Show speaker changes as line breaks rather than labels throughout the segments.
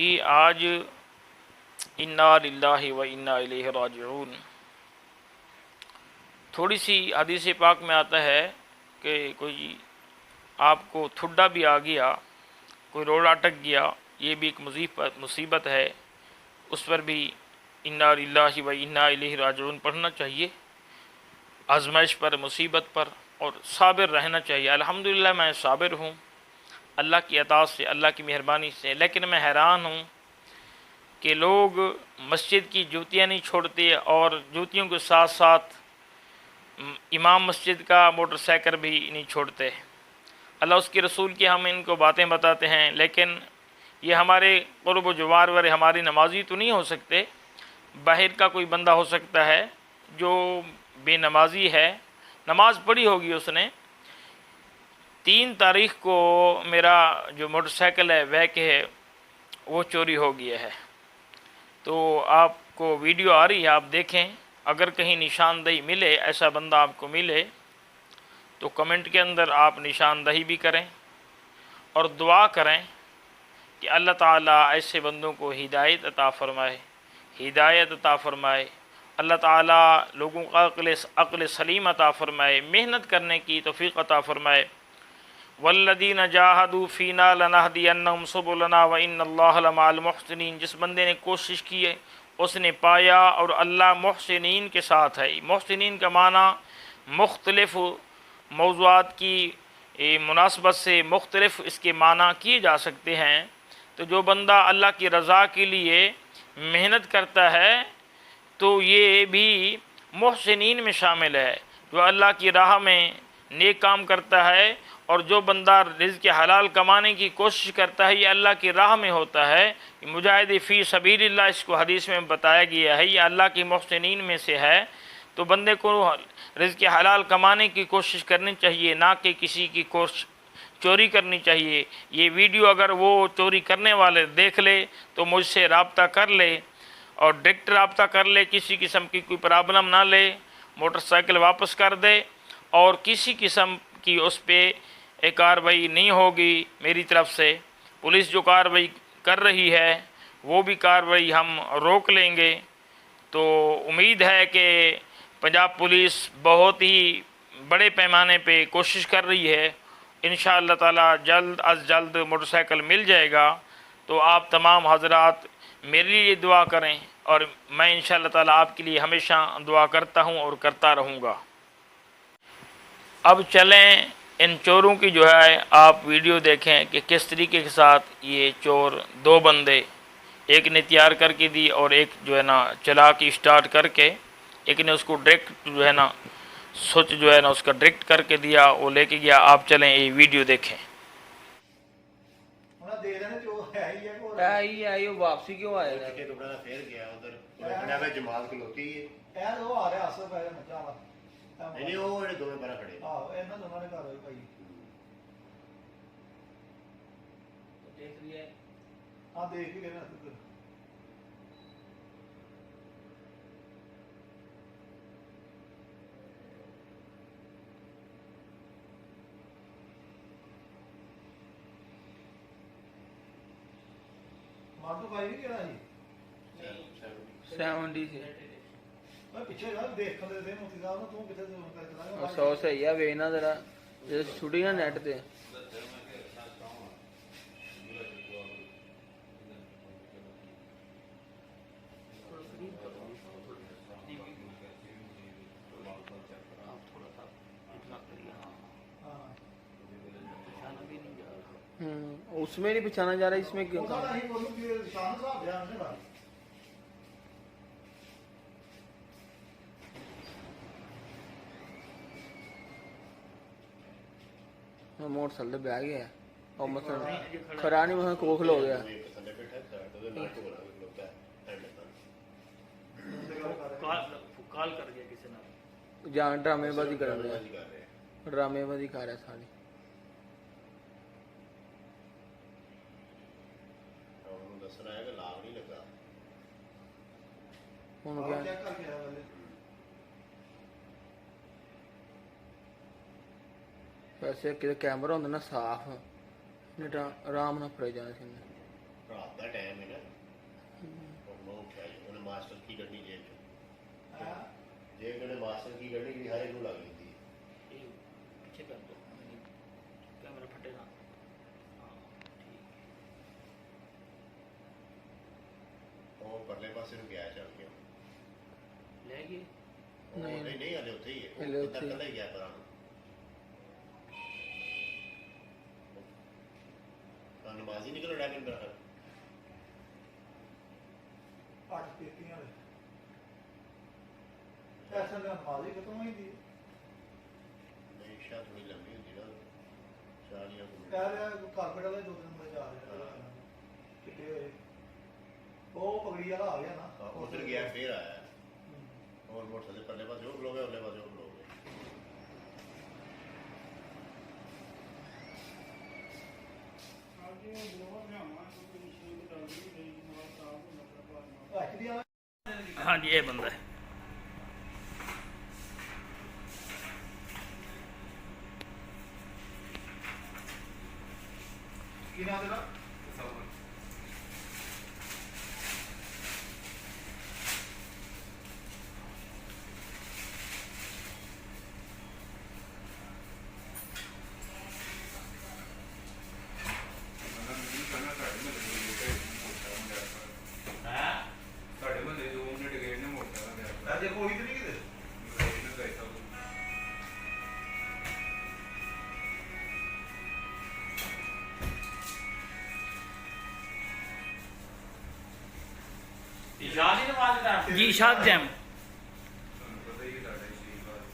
कि आज इन्ना लिल्लाहि व इन्ना इलैहि राजिऊन। थोड़ी सी हदीस पाक में आता है कि कोई आपको ठुड्डा भी आ गया, कोई रोड अटक गया, ये भी एक मुसीबत है, उस पर भी इन्ना लिल्लाहि व इन्ना इलैहि राजिऊन पढ़ना चाहिए। आजमाइश पर, मुसीबत पर और साबिर रहना चाहिए। अल्हम्दुलिल्लाह मैं साबिर हूँ अल्लाह की अता से, अल्लाह की मेहरबानी से। लेकिन मैं हैरान हूँ कि लोग मस्जिद की जूतियाँ नहीं छोड़ते और जूतियों के साथ साथ इमाम मस्जिद का मोटरसाइकिल भी नहीं छोड़ते। अल्लाह उसके रसूल की हम इनको बातें बताते हैं, लेकिन ये हमारे क़ुर्ब जुवार वाले हमारी नमाजी तो नहीं हो सकते। बाहर का कोई बंदा हो सकता है जो बेनमाजी है, नमाज पढ़ी होगी उसने। 3 तारीख को मेरा जो मोटरसाइकिल है वह के है वो चोरी हो गया है। तो आपको वीडियो आ रही है, आप देखें। अगर कहीं निशानदही मिले, ऐसा बंदा आपको मिले, तो कमेंट के अंदर आप निशानदही भी करें और दुआ करें कि अल्लाह ताला ऐसे बंदों को हिदायत अता फ़रमाए, हिदायत अता फ़रमाए। अल्लाह ताला लोगों का अक़ल सलीम अता फ़रमाए, मेहनत करने की तौफ़ीक़ अता फ़रमाए। वल्लदीन जाहदू फ़ीना लनहदियन्नहुम सुबुलना व इन्नल्लाह लमअल मुहसिनीन। जिस बंदे ने कोशिश की है उसने पाया और अल्लाह मुहसिनीन के साथ है। मुहसिनीन का माना मुख्तलिफ़ मौज़ूआत की मुनासबत से मुख्तलिफ़ इसके माना किए जा सकते हैं। तो जो बंदा अल्लाह की रज़ा के लिए मेहनत करता है तो ये भी मुहसिनीन में शामिल है, जो अल्लाह की राह में नेक काम करता है। और जो बंदा रिज़्क़ हलाल कमाने की कोशिश करता है, ये अल्लाह की राह में होता है, मुजाहिद फ़ी सबीलिल्लाह इसको हदीस में बताया गया है, ये अल्लाह की मुहसिनीन में से है। तो बंदे को रिज़्क़ हलाल कमाने की कोशिश करनी चाहिए, ना कि किसी की चोरी करनी चाहिए। ये वीडियो अगर वो चोरी करने वाले देख ले तो मुझसे रब्ता कर ले और डायरेक्ट रब्ता कर ले, किसी किस्म की कोई प्रॉब्लम ना ले, मोटरसाइकिल वापस कर दे और किसी किस्म की उस पर एक कार्रवाई नहीं होगी मेरी तरफ से। पुलिस जो कार्रवाई कर रही है वो भी कार्रवाई हम रोक लेंगे। तो उम्मीद है कि पंजाब पुलिस बहुत ही बड़े पैमाने पे कोशिश कर रही है। इंशाअल्लाह ताला जल्द अज जल्द मोटरसाइकिल मिल जाएगा। तो आप तमाम हजरात मेरे लिए दुआ करें और मैं इंशाअल्लाह ताला आपके लिए हमेशा दुआ करता हूँ और करता रहूँगा। अब चलें इन चोरों की जो है आप वीडियो देखें कि किस तरीके के साथ ये चोर, 2 बंदे, एक ने तैयार करके दी और एक जो है ना चला के स्टार्ट करके, एक ने उसको डायरेक्ट जो है ना स्विच जो है ना उसका डायरेक्ट करके दिया, वो लेके गया। आप चलें ये वीडियो देखें।
वापसी क्यों आएगा?
नहीं वो ਜਿਹੜੇ ਦੋਵੇਂ ਬਾਹਰ ਖੜੇ
ਆਹੋ ਇਹਨਾਂ ਦੋਨਾਂ ਨੇ ਘਰ ਹੋਈ ਭਾਈ ਦੇਖ ਲਿਆ। ਹਾਂ ਦੇਖ ਹੀ ਲੈਣਾ ਤੂੰ। ਮਾਟੂ ਭਾਈ ਵੀ ਕਿਹੜਾ ਸੀ?
70
ਸੀ। मैं पीछे यार देख ले दे मोती साहब तू किथे करके
100 सही है वे ना जरा जे छुड़ी ना नेट ते उसमें नहीं पहचाना जा रहा, इसमें क्यों? मोटरसाइकिल बह गया और मतलब खरा नहीं वहां खोखल हो गया।
काल कर दिया किसी ने,
जान ड्रामेबाजी कर रहा है, ड्रामेबाजी कर रहा है सारी। वैसे कि कैमरा होंगे ना साफ, आराम ना फड़े जाने से।
ਰਾਤ ਦਾ ਟਾਈਮ ਹੈ ਨਾ ਹੁਣ ਮੈਂ ਉੱਠਿਆ ਜੀ ਉਹਨੇ ਮਾਸਟਰ ਕੀ ਗੱਡੀ ਜੇਬ ਚ
ਹਾਂ
ਜੇਬ ਨੇ ਮਾਸਟਰ ਕੀ ਗੱਡੀ ਜਿਹੜੀ ਹਰ ਇੱਕ ਨੂੰ ਲੱਗ ਜਾਂਦੀ ਹੈ
ये पीछे कर दो कैमरा फटे ना हाँ ठीक
ਉਹ ਪਰਲੇ ਪਾਸੇ ਨੂੰ ਗਿਆ ਚੱਲ ਕੇ
ले गए
ਉਹ ਨਹੀਂ ਹਲੇ ਉੱਥੇ ਹੀ ਹੈ
ਹਲੇ
ਉਹ
ਉੱਥੇ
ਤੱਕ
ਹੀ।
ਕੱਲਾ ਹੀ ਗਿਆ ਪਰਾਂ ਨੂੰ ਤਾਂ ਨਮਾਜ਼ ਹੀ ਨਿਕਲ ਰਿਹਾ ਕਿ ਅੰਦਰ
ਅੱਠ ਪੀਤੀਆਂ ਨੇ ਐਸਾ ਦਾ ਨਮਾਜ਼ ਹੀ ਖਤਮ ਹੋਈ ਦੀ
ਨਹੀਂ ਸ਼ਾਇਦ ਥੋੜੀ ਲੰਬੀ ਹੁੰਦੀ ਨਾ ਚਾਲੀਆਂ
ਕਹਿ ਰਿਹਾ ਕਾਰਪੇਟ ਵਾਲੇ ਦੋ ਦਿਨ ਮੁੰਡੇ ਜਾ ਰਹੇ ਕਿਤੇ ਹੋਏ ਉਹ ਪਗੜੀ ਵਾਲਾ ਆ ਗਿਆ ਨਾ
ਉਧਰ ਗਿਆ ਫੇਰ ਆਇਆ और मोटर से पहले पास लोग है अगले पास लोग है
ਐਕਚੁਅਲੀ
हाँ जी ये बंदा है
ਕੀ ਨਾਮ ਤੇਰਾ
ਸਾਡੇ ਬੰਦੇ 2 ਮਿੰਟ ਗਏ ਨੇ ਮੋਟਰ
ਅਜੇ ਕੋਈ ਤੇ ਨਹੀਂ ਕਿਤੇ
जी शाद जैम
ਤੁਹਾਨੂੰ ਪਤਾ ਹੀ ਹੈ ਸਾਡਾ ਸ਼ਰੀਰ ਬਾਰੇ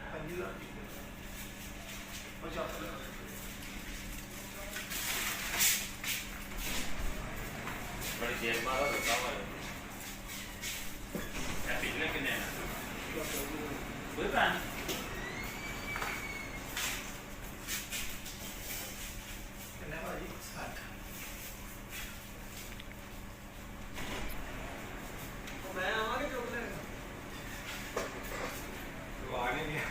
ਹਾਂਜੀ ਦਾ ਅੱਛਾ
बड़ी देर मारा तो काम है
पिछले कितने कोई प्लान
ਕਿੰਨੇ ਭਾਜੀ 60 ਮੈਂ ਆਵਾਂਗੇ ਚੁੱਕ ਲੈਣ
ਤੂੰ ਆ ਨਹੀਂ ਗਿਆ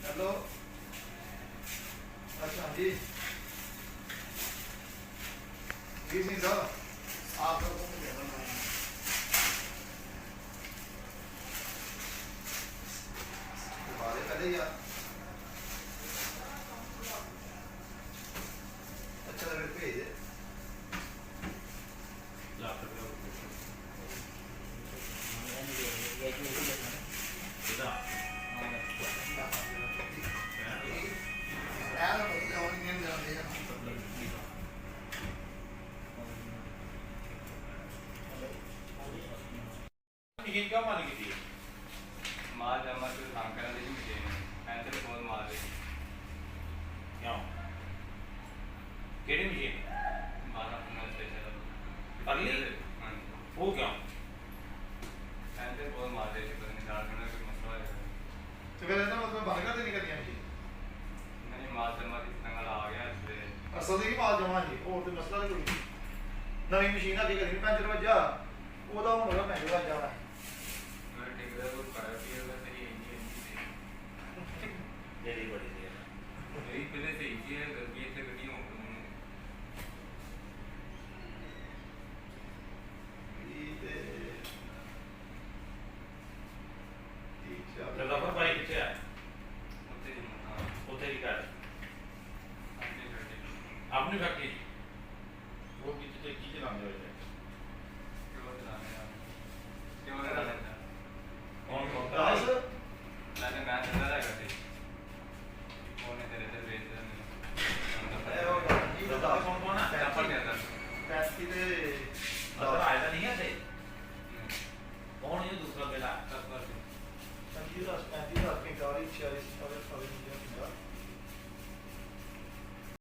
हेलो अच्छा जी जी सिंह साहब आप लोगों को देना पहले यार अच्छा लगे भेज दे
ਇਹ ਕਿਉਂ ਮੰਨ ਗਈ ਮਾਰ ਜਮਾ ਤੇ ਕੰਮ ਕਰਨ ਦੀ ਮੁਝੇ ਐਂਟਰ ਫੋਨ ਮਾਰ ਦੇ
क्यों केड़ी मशीन
ਮਾਰਾ ਫੋਨ ਸਪੈਸ਼ਲ
अगली वो क्यों
ਐਂਟਰ ਫੋਨ ਮਾਰ ਦੇ ਸੀ ਪਤਾ ਨਹੀਂ ਦਾਲ ਬਣਾ ਕੋਈ ਮਸਲਾ ਹੈ
तो फिर ऐसा मतलब बाहर का नहीं करनी है
ਨਹੀਂ ਮਾਰ ਜਮਾ ਦੀ ਸੰਗਲ ਆ ਗਿਆ ਇਸ ਵੇਲੇ
ਅਸਲ ਦੀ ਮਾਲ ਜਮਾ ਜੀ ਹੋਰ ਤੇ ਮਸਲਾ ਨਹੀਂ ਕੋਈ ਨਵੀਂ ਮਸ਼ੀਨ ਆ ਕੇ ਕਰੀ ਪੈਂਚਰ ਵੱਜਾ ਉਹਦਾ ਹੁਣ ਉਹਦਾ ਪੈਂਚਰ ਵੱਜ ਜਾਣਾ
ਮੈਂ ਟਿਕਦਾ ਉਹ ਕਰਾ ਪੀ ਉਹਦਾ ਤੇਰੀ ਇੰਜੀ
मेरी बड़ी देर
ਮੇਰੀ ਪਹਿਲੇ ਸੇ ਇੰਜੀ ਹੈ ਗਰਮੀ ਇੱਥੇ ਗੱਡੀ ਹੋ ਗਈ
ਇਹ ਤੇ ਠੀਕ ਹੈ
जफर भाई पीछे है
ਉੱਥੇ ਜਮਾ
उधर ही कर
ਆਪਣੇ ਗੱਡੀ
आपने फैक्ट्री वो पीछे से की चलाने वाले
ਕਿਉਂ ਚਲਾਣੇ ਆ ਕਿਉਂ ਨਾ ਲੈਂਦਾ
कौन कौन
ਦੱਸ
ਮੈਂ ਤਾਂ ਚੰਦਾ ਦਾ ਗੱਡੀ ਉਹਨੇ ਤੇਰੇ ਤੇ ਵੇਚ
ਇਹ ਉਹ
ਦਿੰਦਾ
ਜੀ ਦਾ ਦੱਸ
कौन कौन है
ਚੱਪਲ ਦੇ ਅੰਦਰ
ਪੈਸੀ ਤੇ
मतलब आया नहीं है थे कौन ये दूसरा बेला
ਚੱਪਲ
25 10 35 10 45 46